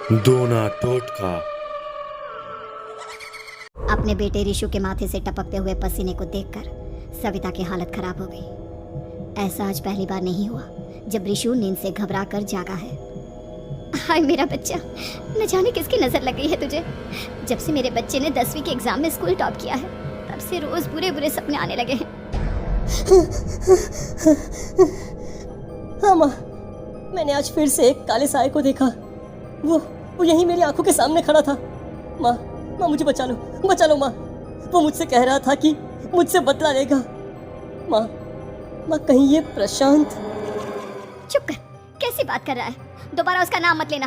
दोना टोटका। अपने बेटे ऋषु के माथे से टपकते हुए पसीने को देखकर सविता की हालत खराब हो गई। ऐसा आज पहली बार नहीं हुआ जब ऋषु नींद से घबरा कर जागा है। हाय मेरा बच्चा, न जाने किसकी नजर लग गई है तुझे। जब से मेरे बच्चे ने 10वीं के एग्जाम में स्कूल टॉप किया है तब से रोज बुरे बुरे सपने आने लगे हैं। हाँ माँ, मैंने आज फिर से एक काले साए को देखा। वो यहीं मेरी आंखों के सामने खड़ा था। माँ मुझे बचा लो माँ। वो मुझसे कह रहा था कि मुझसे बदला लेगा। माँ कहीं ये प्रशांत। चुप कर, कैसी बात कर रहा है? दोबारा उसका नाम मत लेना।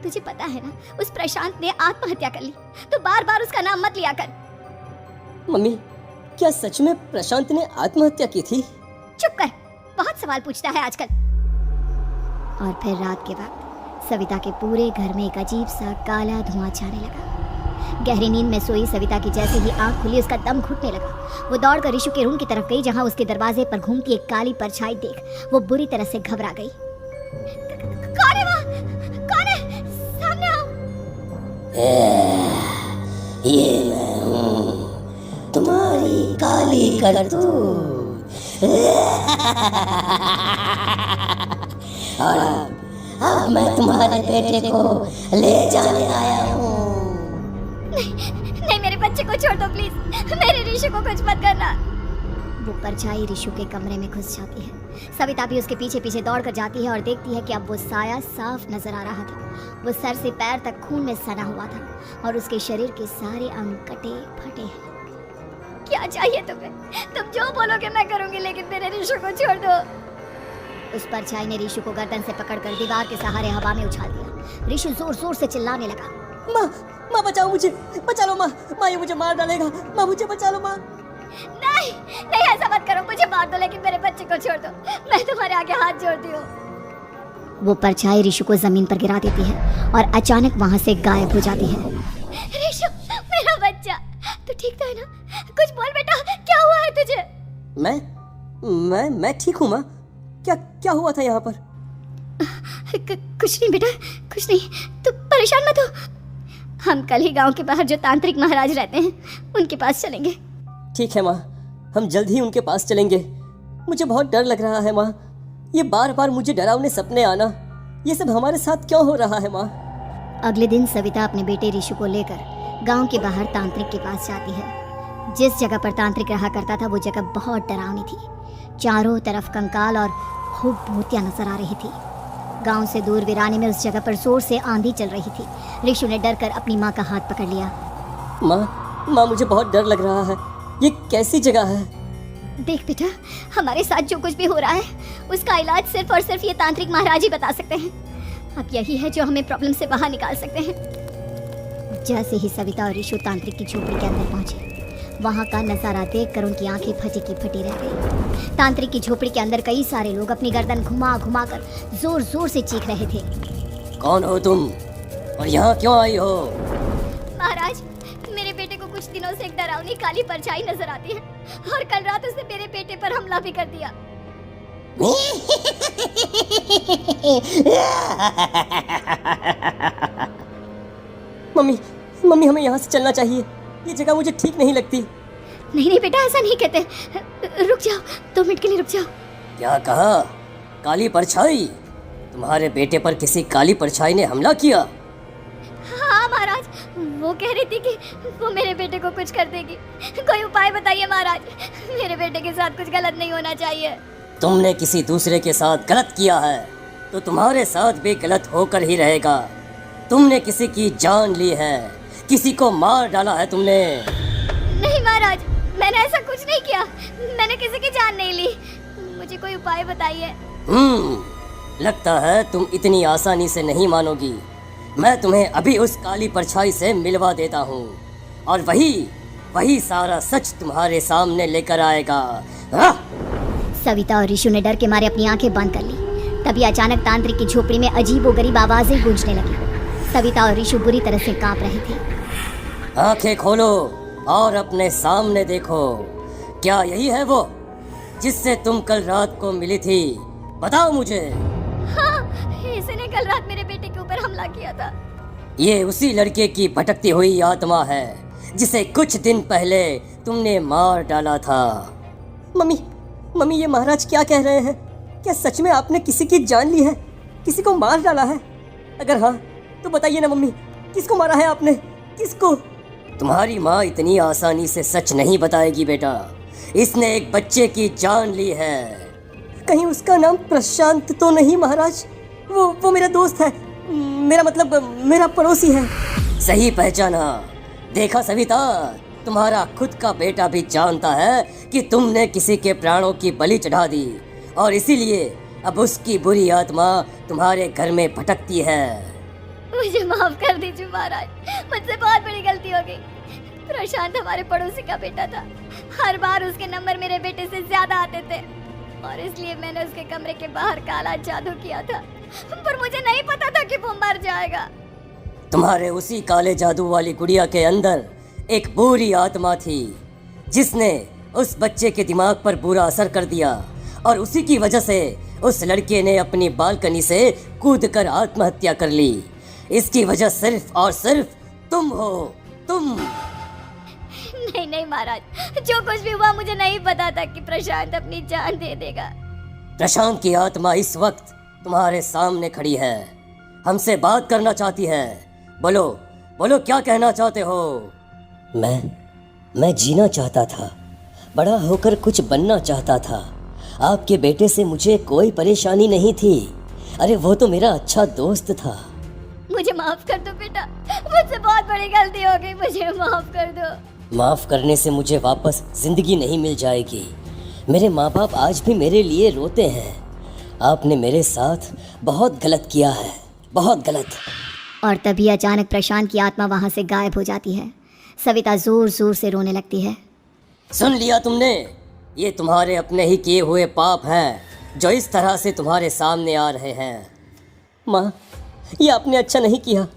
तुझे पता है ना उस प्रशांत ने आत्महत्या कर ली, तो बार बार उसका नाम मत लिया कर। मम्मी, क्या सच में प्रशांत ने आत्महत्या की थी? चुप कर, बहुत सवाल पूछता है आजकल। और फिर रात के वक्त सविता के पूरे घर में एक अजीब सा काला धुआं छाने लगा। गहरी नींद में सोई सविता की जैसे ही आंख खुली उसका दम घुटने लगा। वो दौड़कर ऋषु के रूम की तरफ गई जहां उसके दरवाजे पर घूमती एक काली परछाई देख वो बुरी तरह से घबरा गई। कौन है वहाँ? कौन है? सामने आओ। ये मैं हूँ, तुम्हारी काली करतूत। और अब मैं तुम्हारे बेटे को ले जाने आया हूँ। नहीं, मेरे बच्चे को छोड़ दो प्लीज। मेरे ऋषु को कुछ मत करना। वो परछाई ऋषु के कमरे में घुस जाती है। सविता भी उसके पीछे पीछे दौड़ कर जाती है और देखती है कि अब वो साया साफ नजर आ रहा था। वो सर से पैर तक खून में सना हुआ था और उसके शरीर के सारे अंग कटे फटे हैं। क्या चाहिए तुम्हें? तुम जो बोलोगे मैं करूंगी, लेकिन मेरे ऋषु को छोड़ दो। उस परछाई ने ऋषु को गर्दन से पकड़कर दीवार के सहारे हवा में उछाल दिया। ऋषु जोर जोर से चिल्लाने लगा। माँ बचाओ मुझे, बचा लो माँ। ये मुझे मार डालेगा। माँ मुझे बचा लो माँ। नहीं, ऐसा मत करो। मुझे मार दो लेकिन मेरे बच्चे को छोड़ दो। मैं तुम्हारे आगे हाथ जोड़ती हूँ। वो परछाई ऋषु को जमीन पर गिरा देती है और अचानक वहाँ से गायब हो जाती है। ऋषु, मेरा बच्चा, तू ठीक तो है ना? कुछ बोल बेटा, क्या हुआ है तुझे? मैं ठीक हूँ माँ। क्या हुआ था यहाँ पर? कुछ नहीं बेटा, कुछ नहीं। तू परेशान मत हो। हम कल ही गांव के बाहर जो तांत्रिक महाराज रहते हैं उनके पास चलेंगे। ठीक है माँ, हम जल्द ही उनके पास चलेंगे। मुझे बहुत डर लग रहा है माँ। ये बार बार मुझे डरावने सपने आना, ये सब हमारे साथ क्यों हो रहा है माँ? अगले दिन सविता अपने बेटे ऋषु को लेकर गांव के बाहर तांत्रिक के पास जाती है। जिस जगह पर तांत्रिक रहा करता था वो जगह बहुत डरावनी थी। चारों तरफ कंकाल और खूब भूतियां नजर आ रही थी। गांव से दूर वीराने में उस जगह पर जोर से आंधी चल रही थी। ऋषु ने डर कर अपनी माँ का हाथ पकड़ लिया। माँ मुझे बहुत डर लग रहा है। ये कैसी जगह है? देख बेटा, हमारे साथ जो कुछ भी हो रहा है उसका इलाज सिर्फ और सिर्फ ये तांत्रिक महाराज ही बता सकते हैं। अब यही है जो हमें प्रॉब्लम से बाहर निकाल सकते हैं। जैसे ही सविता और ऋषु तांत्रिक की झोपड़ी के अंदर पहुंचे, वहाँ का नजारा देखकर उनकी आंखें फटी की फटी रह गई। तांत्रिक की झोपड़ी के अंदर कई सारे लोग अपनी गर्दन घुमा घुमा कर जोर जोर से चीख रहे थे। कौन हो तुम और यहाँ क्यों आई हो? महाराज, मेरे बेटे को कुछ दिनों से एक डरावनी काली परछाई नजर आती है और कल रात उसने मेरे बेटे पर हमला भी कर दिया। मम्मी हमें यहाँ से चलना चाहिए। ये जगह मुझे ठीक नहीं लगती। नहीं बेटा, ऐसा नहीं कहते। रुक जाओ, 2 मिनट के लिए रुक जाओ। क्या कहा? काली परछाई? तुम्हारे बेटे पर किसी काली परछाई ने हमला किया? हाँ महाराज, वो कह रही थी कि वो मेरे बेटे को कुछ कर देगी। कोई उपाय बताइए महाराज, मेरे बेटे के साथ कुछ गलत नहीं होना चाहिए। तुमने किसी दूसरे के साथ गलत किया है तो तुम्हारे साथ भी गलत होकर ही रहेगा। तुमने किसी की जान ली है, किसी को मार डाला है तुमने। नहीं महाराज, मैंने ऐसा कुछ नहीं किया। मैंने किसी की जान नहीं ली। मुझे कोई उपाय बताइए। लगता है तुम इतनी आसानी से नहीं मानोगी। मैं तुम्हें अभी उस काली परछाई से मिलवा देता हूँ और वही सारा सच तुम्हारे सामने लेकर आएगा। सविता और ऋषु ने डर के मारे अपनी आंखें बंद कर ली। तभी अचानक तांत्रिक की झोपड़ी में अजीबोगरीब आवाजें गूंजने लगी। सविता और ऋषु बुरी तरह से कांप रहे थे। आंखें खोलो और अपने सामने देखो। क्या यही है वो जिससे तुम कल रात को मिली थी? बताओ मुझे। हाँ, इसने कल रात मेरे बेटे के ऊपर हमला किया था। ये उसी लड़के की भटकती हुई आत्मा है जिसे कुछ दिन पहले तुमने मार डाला था। मम्मी, मम्मी ये महाराज क्या कह रहे हैं? क्या सच में आपने किसी की जान ली है? किसी को मार डाला है? अगर हाँ तो बताइए ना मम्मी, किसको मारा है आपने? किसको? तुम्हारी माँ इतनी आसानी से सच नहीं बताएगी बेटा। इसने एक बच्चे की जान ली है। कहीं उसका नाम प्रशांत तो नहीं महाराज? वो मेरा दोस्त है, मेरा मतलब मेरा पड़ोसी है। सही पहचाना। देखा सविता, तुम्हारा खुद का बेटा भी जानता है कि तुमने किसी के प्राणों की बलि चढ़ा दी और इसीलिए अब उसकी बुरी आत्मा तुम्हारे घर में भटकती है। मुझे माफ कर दीजिए महाराज, मुझसे बहुत बड़ी गलती हो गई। प्रशांत हमारे पड़ोसी का बेटा था। हर बार उसके नंबर मेरे बेटे से ज्यादा आते थे और इसलिए मैंने उसके कमरे के बाहर काला जादू किया था, पर मुझे नहीं पता था कि वो मर जाएगा। तुम्हारे उसी काले जादू वाली गुड़िया के अंदर एक बुरी आत्मा थी जिसने उस बच्चे के दिमाग पर बुरा असर कर दिया और उसी की वजह से उस लड़के ने अपनी बालकनी से कूदकर आत्महत्या कर ली। इसकी वजह सिर्फ और सिर्फ तुम हो, तुम। नहीं नहीं महाराज, जो कुछ भी हुआ मुझे नहीं पता था कि प्रशांत अपनी जान दे देगा। प्रशांत की आत्मा इस वक्त तुम्हारे सामने खड़ी है, हमसे बात करना चाहती है। बोलो बोलो, क्या कहना चाहते हो? मैं जीना चाहता था, बड़ा होकर कुछ बनना चाहता था। आपके बेटे से मुझे कोई परेशानी नहीं थी। अरे वो तो मेरा अच्छा दोस्त था। मुझे माफ कर दो बेटा, मुझसे बहुत बड़ी गलती हो गई, मुझे माफ कर दो। माफ करने से मुझे वापस जिंदगी नहीं मिल जाएगी। मेरे माँ बाप आज भी मेरे लिए रोते हैं। आपने मेरे साथ बहुत गलत किया है, बहुत गलत। और तभी अचानक प्रशांत की आत्मा वहां से गायब हो जाती है। सविता जोर जोर से रोने लगती है। सुन लिया तुमने? ये तुम्हारे अपने ही किए हुए पाप हैं जो इस तरह से तुम्हारे सामने आ रहे हैं। माँ, ये आपने अच्छा नहीं किया।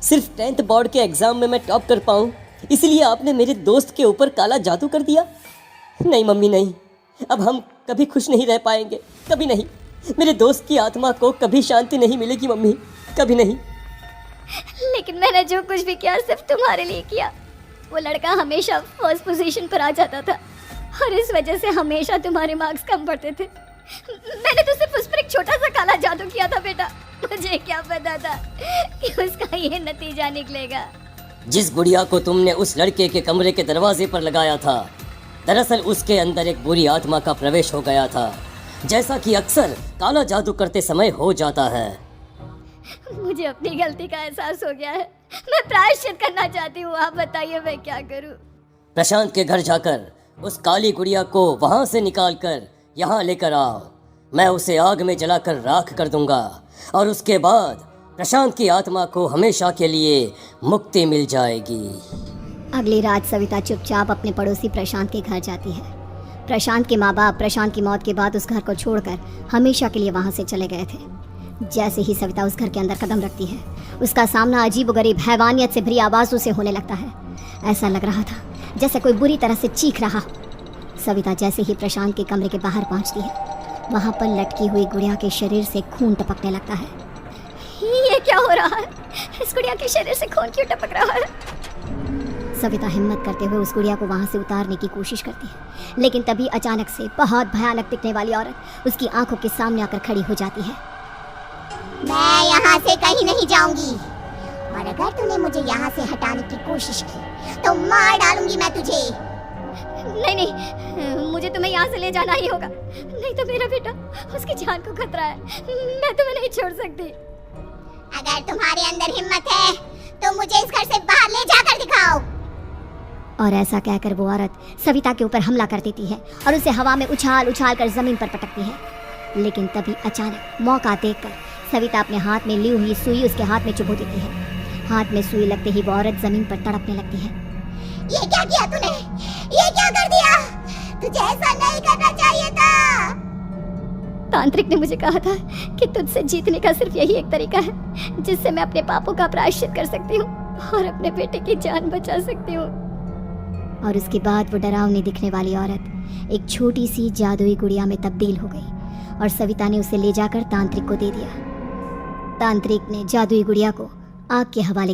सिर्फ 10th बोर्ड के एग्ज़ाम में मैं टॉप कर पाऊँ इसलिए आपने मेरे दोस्त के ऊपर काला जादू कर दिया। नहीं मम्मी नहीं, अब हम कभी खुश नहीं रह पाएंगे, कभी नहीं। मेरे दोस्त की आत्मा को कभी शांति नहीं मिलेगी मम्मी, कभी नहीं। लेकिन मैंने जो कुछ भी किया सिर्फ तुम्हारे लिए किया। वो लड़का हमेशा फर्स्ट पोजीशन पर आ जाता था और इस वजह से हमेशा तुम्हारे मार्क्स कम पड़ते थे। मैंने तो सिर्फ उस पर एक छोटा सा काला जादू किया था बेटा। मुझे क्या पता था कि उसका ये नतीजा निकलेगा। जिस गुड़िया को तुमने उस लड़के के कमरे के दरवाजे पर लगाया था, दरअसल उसके अंदर एक बुरी आत्मा का प्रवेश हो गया था, जैसा कि अक्सर काला जादू करते समय हो जाता है। मुझे अपनी गलती का एहसास हो गया है, मैं प्रायश्चित करना चाहती हूँ। आप बताइए मैं क्या करूँ? प्रशांत के घर जाकर उस काली गुड़िया को वहां से निकालकर यहाँ लेकर आओ। मैं उसे आग में जलाकर राख कर दूंगा और उसके बाद प्रशांत की आत्मा को हमेशा के लिए मुक्ति मिल जाएगी। अगली रात सविता चुपचाप अपने पड़ोसी प्रशांत के घर जाती है। प्रशांत के माँ बाप प्रशांत की मौत के बाद उस घर को छोड़कर हमेशा के लिए वहाँ से चले गए थे। जैसे ही सविता उस घर के अंदर कदम रखती है, उसका सामना अजीबोगरीब हैवानियत से भरी आवाज़ों से होने लगता है। ऐसा लग रहा था जैसे कोई बुरी तरह से चीख रहा। सविता जैसे ही प्रशांत के कमरे के बाहर पहुंचती है, वहाँ पर लटकी हुई गुड़िया के शरीर से खून टपकने लगता है। ये क्या हो रहा है? इस गुड़िया के शरीर से खून क्यों टपक रहा है? सविता हिम्मत करते हुए उस गुड़िया को वहाँ से उतारने की कोशिश करती है, लेकिन तभी अचानक से बहुत भयानक दिखने वाली औरत उसकी आंखों के सामने आकर खड़ी हो जाती है। मैं यहाँ से कहीं नहीं जाऊंगी और अगर तूने मुझे यहाँ से हटाने की कोशिश की तो मार डालूंगी मैं तुझे। नहीं नहीं, मुझे तुम्हें यहाँ से ले जाना ही होगा, नहीं तो मेरा बेटा, उसकी जान को खतरा है। मैं तुम्हें नहीं छोड़ सकती। अगर तुम्हारे अंदर हिम्मत है तो मुझे इस घर से बाहर ले जाकर दिखाओ। और ऐसा कहकर वो औरत सविता के ऊपर हमला कर देती है और उसे हवा में उछाल उछाल कर जमीन पर पटकती है। लेकिन तभी अचानक मौका देखकर सविता अपने हाथ में ली हुई सुई उसके हाथ में चुभो देती है। हाथ में सुई लगते ही वो औरत जमीन पर तड़पने लगती है। ये क्या किया तूने? ये क्या कर दिया? तुझे ऐसा नहीं करना चाहिए था। तांत्रिक ने मुझे कहा था कि तुझसे जीतने का सिर्फ यही एक तरीका है जिससे मैं अपने पापों का प्रायश्चित कर सकती हूँ और अपने बेटे की जान बचा सकती हूँ। और उसके बाद वो डरावनी दिखने वाली औरत एक छोटी सी जादुई गुड़िया में तब्दील हो गई और सविता ने उसे ले जाकर तांत्रिक को दे दिया। तांत्रिक ने जादुई गुड़िया को आग के हवाले कर